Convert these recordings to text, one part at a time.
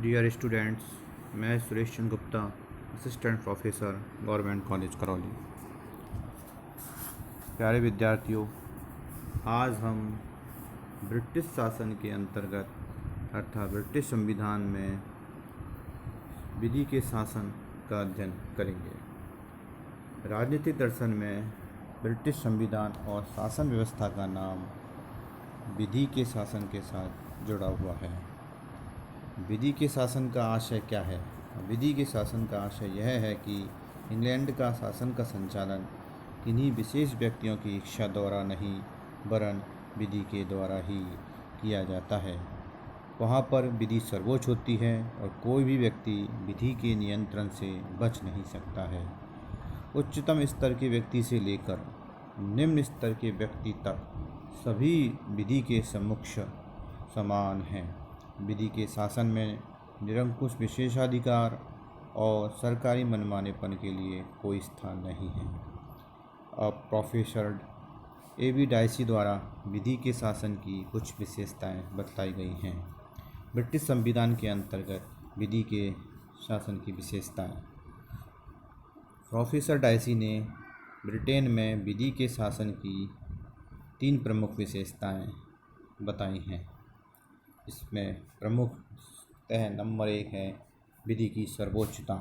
Dear students, मैं Suresh Chandra Gupta, assistant professor, government college Karauli. प्यारे विद्यार्थियों, आज हम ब्रिटिश शासन के अंतर्गत अर्थात ब्रिटिश संविधान में विधि के शासन का अध्ययन करेंगे। राजनीतिक दर्शन में ब्रिटिश संविधान और शासन व्यवस्था का नाम विधि के शासन के साथ जुड़ा हुआ है। विधि के शासन का आशय क्या है? विधि के शासन का आशय यह है कि इंग्लैंड का शासन का संचालन किन्हीं विशेष व्यक्तियों की इच्छा द्वारा नहीं वरन विधि के द्वारा ही किया जाता है। वहाँ पर विधि सर्वोच्च होती है और कोई भी व्यक्ति विधि के नियंत्रण से बच नहीं सकता है। उच्चतम स्तर के व्यक्ति से लेकर निम्न स्तर के व्यक्ति तक सभी विधि के सम्मुख समान हैं। विधि के शासन में निरंकुश विशेषाधिकार और सरकारी मनमानेपन के लिए कोई स्थान नहीं है। अब प्रोफेसर A.B. डाइसी द्वारा विधि के शासन की कुछ विशेषताएं बतलाई गई हैं। ब्रिटिश संविधान के अंतर्गत विधि के शासन की विशेषताएं। प्रोफेसर डाइसी ने ब्रिटेन में विधि के शासन की 3 प्रमुख विशेषताएं बताई हैं। इसमें प्रमुख नंबर 1 है विधि की सर्वोच्चता।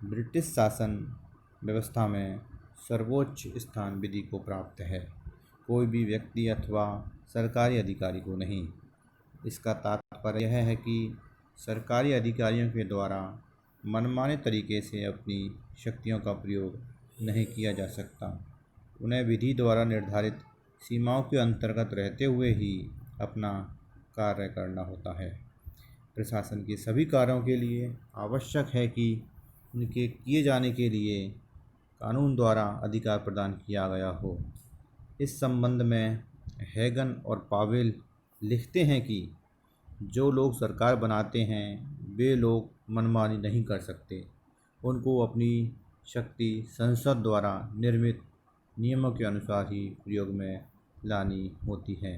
ब्रिटिश शासन व्यवस्था में सर्वोच्च स्थान विधि को प्राप्त है, कोई भी व्यक्ति अथवा सरकारी अधिकारी को नहीं। इसका तात्पर्य यह है कि सरकारी अधिकारियों के द्वारा मनमाने तरीके से अपनी शक्तियों का प्रयोग नहीं किया जा सकता। उन्हें विधि द्वारा निर्धारित सीमाओं के अंतर्गत रहते हुए ही अपना कार्य करना होता है। प्रशासन के सभी कार्यों के लिए आवश्यक है कि उनके किए जाने के लिए कानून द्वारा अधिकार प्रदान किया गया हो। इस संबंध में हैगन और पावेल लिखते हैं कि जो लोग सरकार बनाते हैं वे लोग मनमानी नहीं कर सकते। उनको अपनी शक्ति संसद द्वारा निर्मित नियमों के अनुसार ही प्रयोग में लानी होती है।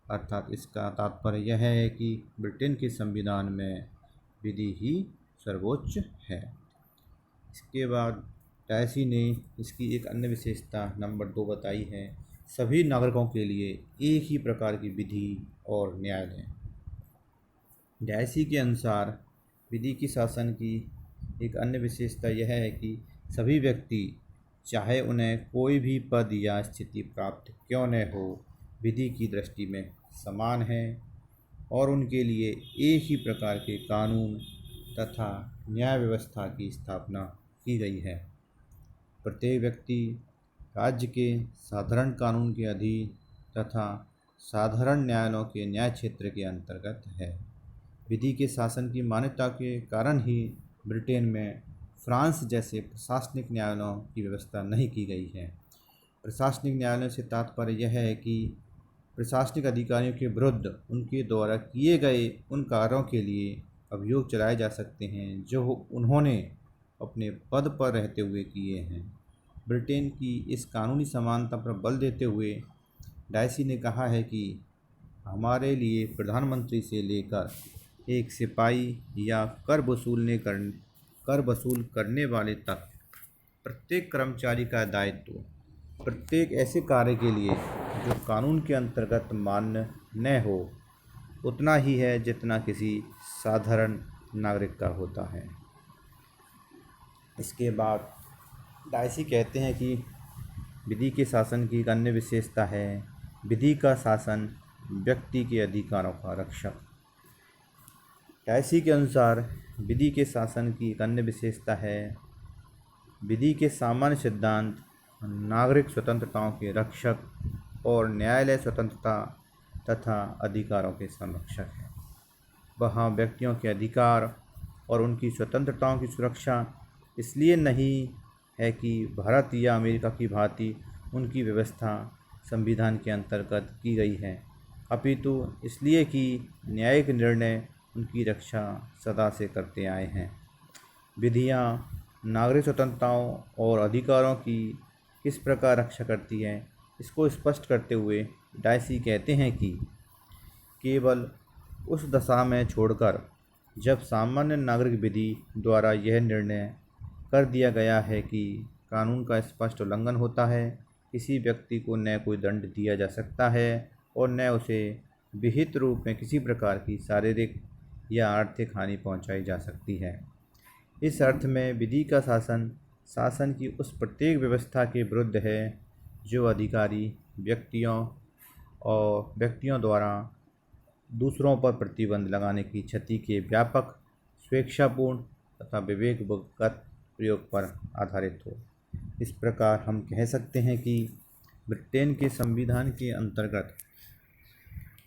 अर्थात इसका तात्पर्य यह है कि ब्रिटेन के संविधान में विधि ही सर्वोच्च है। इसके बाद डाइसी ने इसकी एक अन्य विशेषता नंबर 2 बताई है, सभी नागरिकों के लिए एक ही प्रकार की विधि और न्यायालय। डाइसी के अनुसार विधि की शासन की एक अन्य विशेषता यह है कि सभी व्यक्ति, चाहे उन्हें कोई भी पद या स्थिति प्राप्त क्यों न हो, विधि की दृष्टि में समान है और उनके लिए एक ही प्रकार के कानून तथा न्याय व्यवस्था की स्थापना की गई है। प्रत्येक व्यक्ति राज्य के साधारण कानून के अधीन तथा साधारण न्यायालयों के न्याय क्षेत्र के अंतर्गत है। विधि के शासन की मान्यता के कारण ही ब्रिटेन में फ्रांस जैसे प्रशासनिक न्यायालयों की व्यवस्था नहीं की गई है। प्रशासनिक न्यायालयों से तात्पर्य यह है कि प्रशासनिक अधिकारियों के विरुद्ध उनके द्वारा किए गए उन कार्यों के लिए अभियोग चलाए जा सकते हैं जो उन्होंने अपने पद पर रहते हुए किए हैं। ब्रिटेन की इस कानूनी समानता पर बल देते हुए डाइसी ने कहा है कि हमारे लिए प्रधानमंत्री से लेकर एक सिपाही या कर वसूल करने वाले तक प्रत्येक कर्मचारी का दायित्व प्रत्येक ऐसे कार्य के लिए जो कानून के अंतर्गत मान्य न हो उतना ही है जितना किसी साधारण नागरिक का होता है। इसके बाद डाइसी कहते हैं कि विधि के शासन की एक अन्य विशेषता है विधि का शासन व्यक्ति के अधिकारों का रक्षक। डाइसी के अनुसार विधि के शासन की एक अन्य विशेषता है विधि के सामान्य सिद्धांत नागरिक स्वतंत्रताओं के रक्षक और न्यायालय स्वतंत्रता तथा अधिकारों के संरक्षक है। वहाँ व्यक्तियों के अधिकार और उनकी स्वतंत्रताओं की सुरक्षा इसलिए नहीं है कि भारत या अमेरिका की भांति उनकी व्यवस्था संविधान के अंतर्गत की गई है, अपितु इसलिए कि न्यायिक निर्णय उनकी रक्षा सदा से करते आए हैं। विधियाँ नागरिक स्वतंत्रताओं और अधिकारों की किस प्रकार रक्षा करती है, इसको स्पष्ट करते हुए डाइसी कहते हैं कि केवल उस दशा में छोड़कर जब सामान्य नागरिक विधि द्वारा यह निर्णय कर दिया गया है कि कानून का स्पष्ट उल्लंघन होता है, किसी व्यक्ति को न कोई दंड दिया जा सकता है और न उसे विहित रूप में किसी प्रकार की शारीरिक या आर्थिक हानि पहुंचाई जा सकती है। इस अर्थ में विधि का शासन शासन की उस प्रत्येक व्यवस्था के विरुद्ध है जो अधिकारी व्यक्तियों द्वारा दूसरों पर प्रतिबंध लगाने की क्षति के व्यापक, स्वेच्छापूर्ण तथा विवेकगत प्रयोग पर आधारित हो। इस प्रकार हम कह सकते हैं कि ब्रिटेन के संविधान के अंतर्गत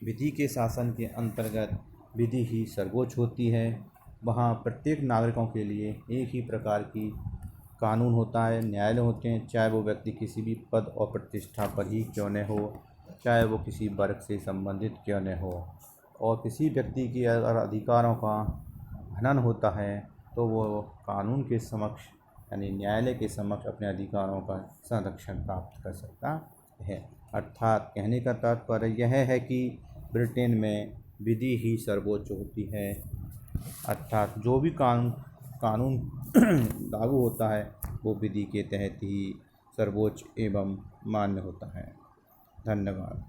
विधि के शासन के अंतर्गत विधि ही सर्वोच्च होती है। वहाँ प्रत्येक नागरिकों के लिए एक ही प्रकार की कानून होता है, न्यायालय होते हैं, चाहे वो व्यक्ति किसी भी पद और प्रतिष्ठा पर ही क्यों न हो, चाहे वो किसी वर्ग से संबंधित क्यों न हो। और किसी व्यक्ति के अगर अधिकारों का हनन होता है तो वो कानून के समक्ष यानी न्यायालय के समक्ष अपने अधिकारों का संरक्षण प्राप्त कर सकता है। अर्थात कहने का तात्पर्य यह है कि ब्रिटेन में विधि ही सर्वोच्च होती है, अर्थात जो भी कानून लागू होता है वो विधि के तहत ही सर्वोच्च एवं मान्य होता है। धन्यवाद।